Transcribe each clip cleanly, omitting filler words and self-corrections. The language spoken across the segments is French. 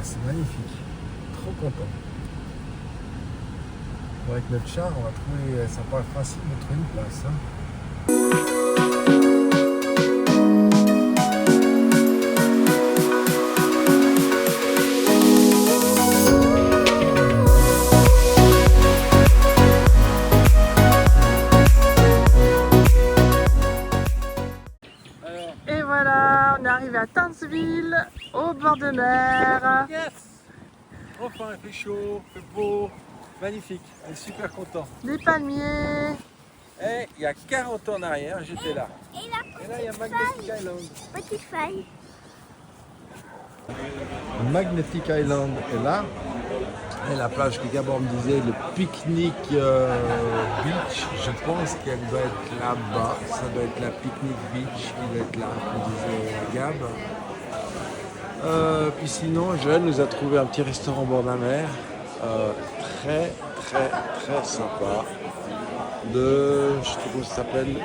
c'est magnifique. Trop content. Bon, avec notre char, on va trouver, ça paraît facile de trouver une place. Hein. Et voilà, on est arrivé à Townsville, au bord de mer. Yes! Enfin, il fait chaud, il fait beau, magnifique, on est super content. Des palmiers. Et il y a 40 ans en arrière, j'étais là. Et la Et là, il y a Magnetic Island. petite feuille. Magnetic Island est là. Et la plage que Gabor me disait, le Picnic Beach, je pense qu'elle doit être là-bas. Ça doit être la Picnic Beach, il doit être là, comme disait Gab. Puis sinon, Joël nous a trouvé un petit restaurant au bord de la mer. Très sympa. Je sais pas comment ça s'appelle.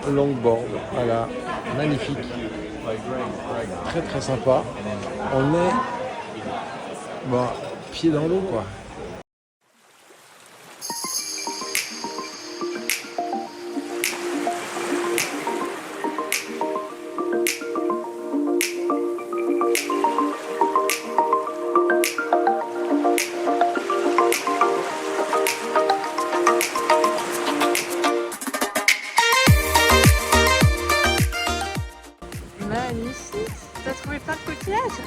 Longboard. Voilà, magnifique. Très sympa. On est pied dans l'eau quoi. Magnifique. T'as trouvé plein de coquillages?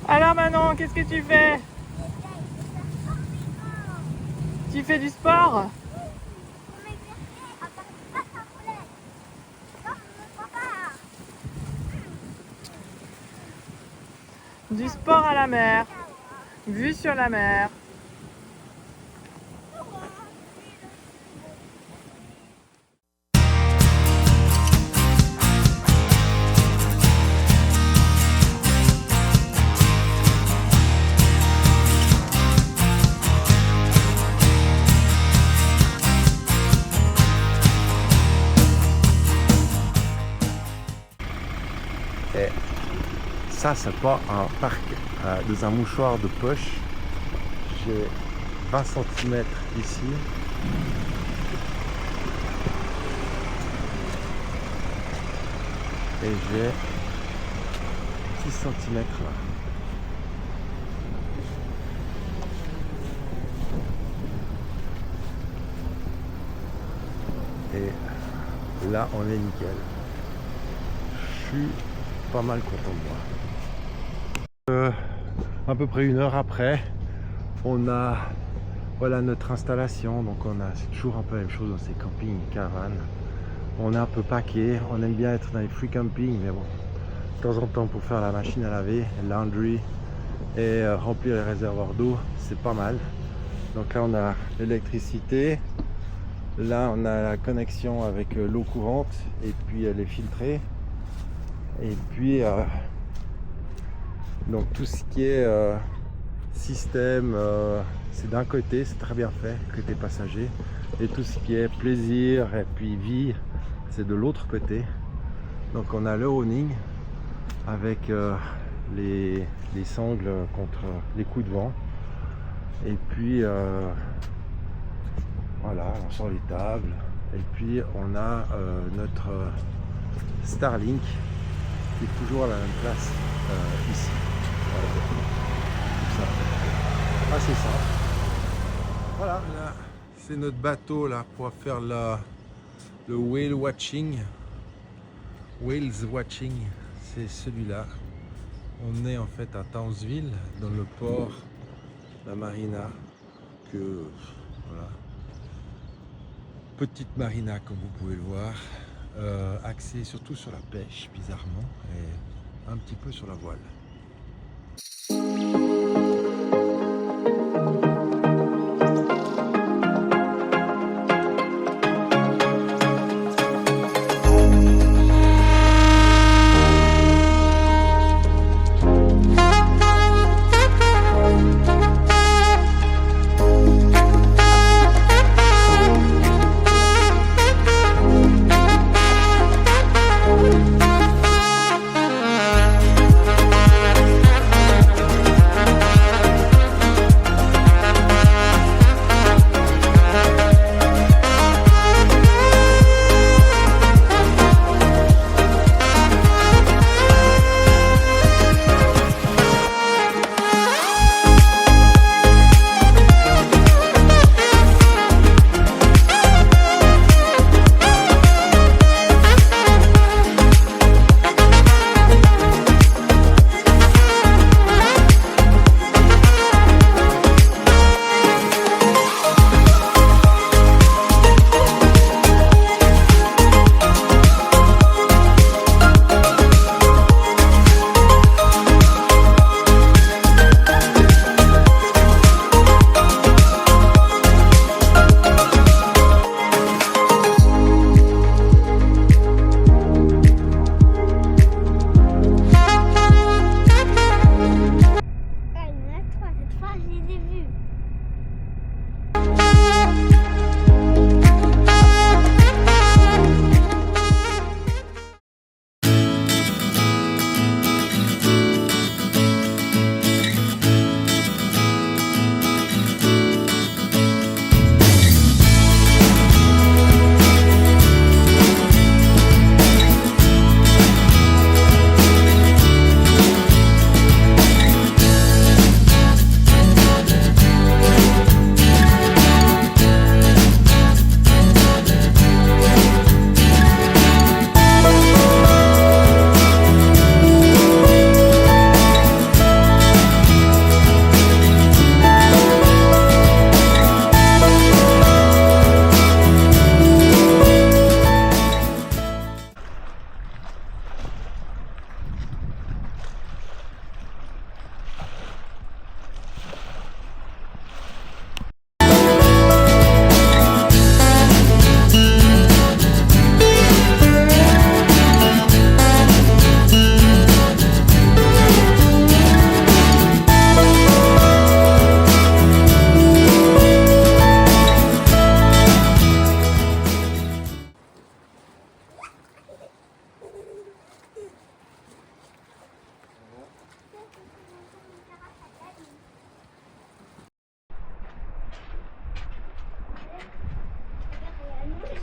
Alors Manon, qu'est-ce que tu fais? Tu fais du sport? Du sport à la mer, vue sur la mer. Et ça, c'est pas un parc dans un mouchoir de poche. J'ai 20 cm ici. Et j'ai 10 cm là. Et là, on est nickel. Je suis pas mal content de moi. À peu près 1 heure après, on a notre installation. Donc c'est toujours un peu la même chose dans ces campings, caravanes. On est un peu paqué, on aime bien être dans les free camping, mais bon, de temps en temps pour faire la machine à laver, le laundry et remplir les réservoirs d'eau, c'est pas mal. Donc là on a l'électricité, là on a la connexion avec l'eau courante et puis elle est filtrée. Et puis donc tout ce qui est système, c'est d'un côté, c'est très bien fait, côté passager, et tout ce qui est plaisir et puis vie, c'est de l'autre côté. Donc on a le awning avec les sangles contre les coups de vent, et puis voilà, on sort les tables, et puis on a notre Starlink qui est toujours à la même place ici. Voilà. Ça. Assez simple. Voilà, là c'est notre bateau là pour faire le whale watching. Whales watching, c'est celui-là. On est en fait à Townsville, dans le port, la marina, voilà. Petite marina comme vous pouvez le voir. Axé surtout sur la pêche bizarrement et un petit peu sur la voile.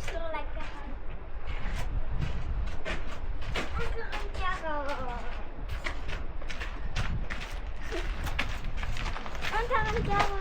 sur la carotte. Encore une carotte. Encore une carotte.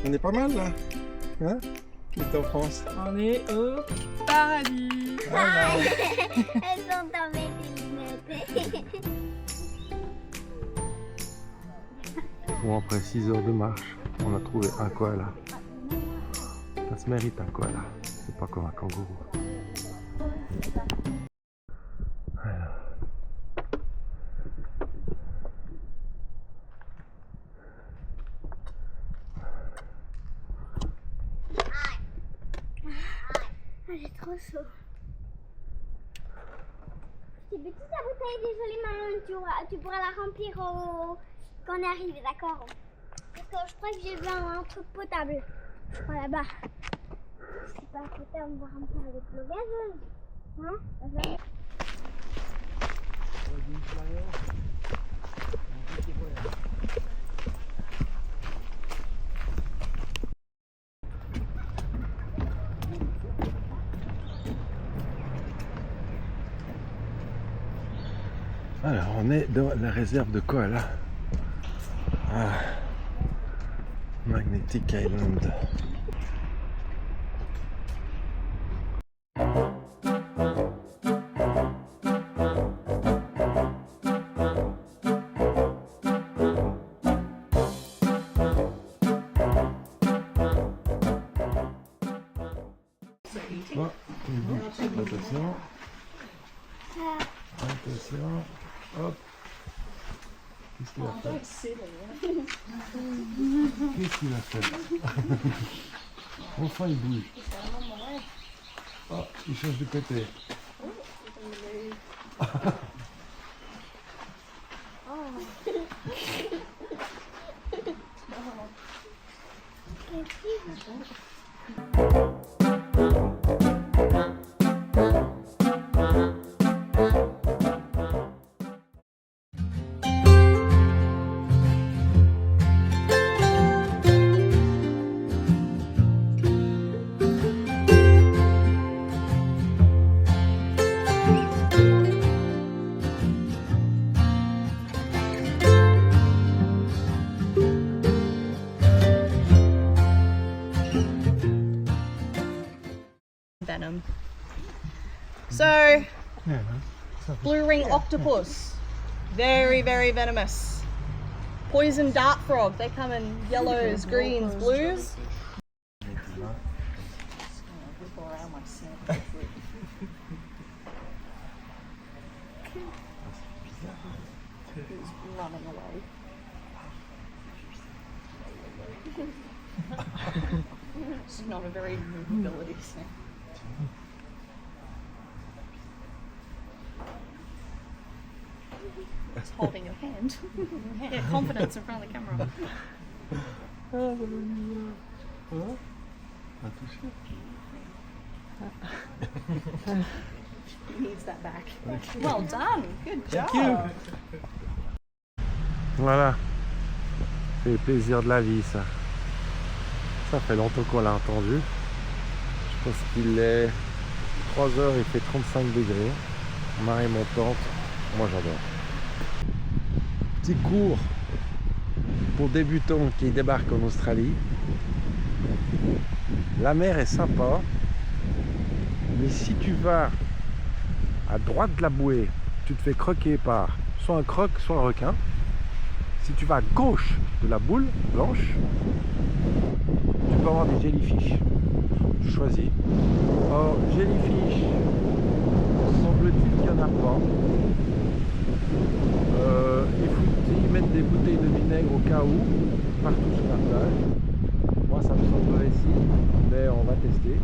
On est pas mal là, hein? Tu es en France. On est au paradis. Voilà. Elles sont dans mes lunettes. Bon, après 6 heures de marche, on a trouvé un koala. Ça se mérite un koala. C'est pas comme un kangourou. Voilà. J'ai trop chaud. Tu peux toute la bouteille, désolé maman, tu pourras la remplir quand on est arrivé, d'accord? Parce que je crois que j'ai vu un truc potable. Voilà, là-bas. C'est pas potable, on va remplir avec l'eau gazeuse. Hein? Alors, on est dans la réserve de koala. Ah, Magnetic Island. Oh, attention. Attention. Hop. Qu'est-ce qu'il a fait? Qu'est-ce qu'il a fait? Enfin il bouge. Oh, il change de côté. Venom. So, blue ring octopus, very, very venomous. Poison dart frog, they come in yellows, greens, blues. He's running away. It's not a very movability thing. Just holding your hand. Yeah, confidence in front of the camera. He needs that back. Well done. Good job. Voilà. C'est le plaisir de la vie, ça. Ça fait longtemps qu'on l'a entendu. Je pense qu'il est 3 heures, il fait 35 degrés. Marée montante. Moi, j'adore. Petit cours pour débutants qui débarquent en Australie. La mer est sympa, mais si tu vas à droite de la bouée, tu te fais croquer par soit un croc, soit un requin. Si tu vas à gauche de la boule blanche, tu peux avoir des jellyfish. Tu choisis. Or, jellyfish, semble-t-il qu'il n'y en a pas. Ils mettent des bouteilles de vinaigre au cas où, partout sur la plage. Moi, ça me semble ici, mais on va tester.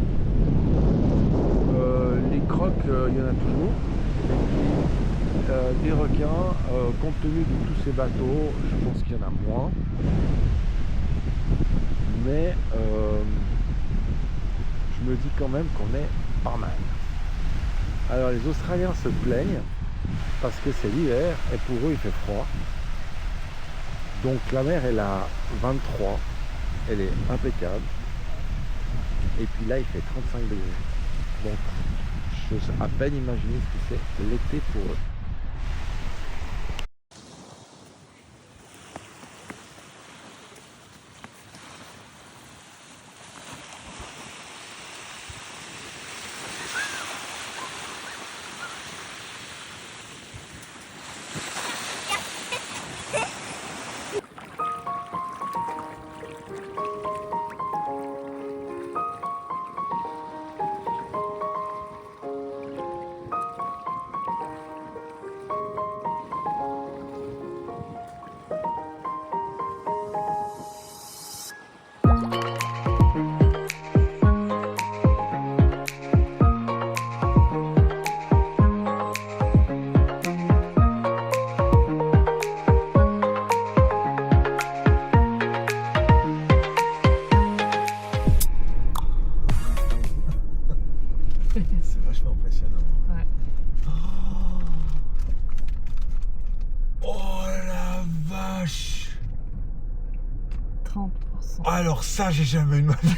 Les crocs, il y en a toujours. Et puis, des requins, compte tenu de tous ces bateaux, je pense qu'il y en a moins. Mais je me dis quand même qu'on est pas mal. Alors les Australiens se plaignent parce que c'est l'hiver et pour eux il fait froid. Donc la mer elle a 23, elle est impeccable. Et puis là il fait 35 degrés. Donc j'ose à peine imaginer ce que c'est l'été pour eux. C'est vachement impressionnant. Ouais. Oh la vache! 30%. Alors ça, j'ai jamais eu de ma vie.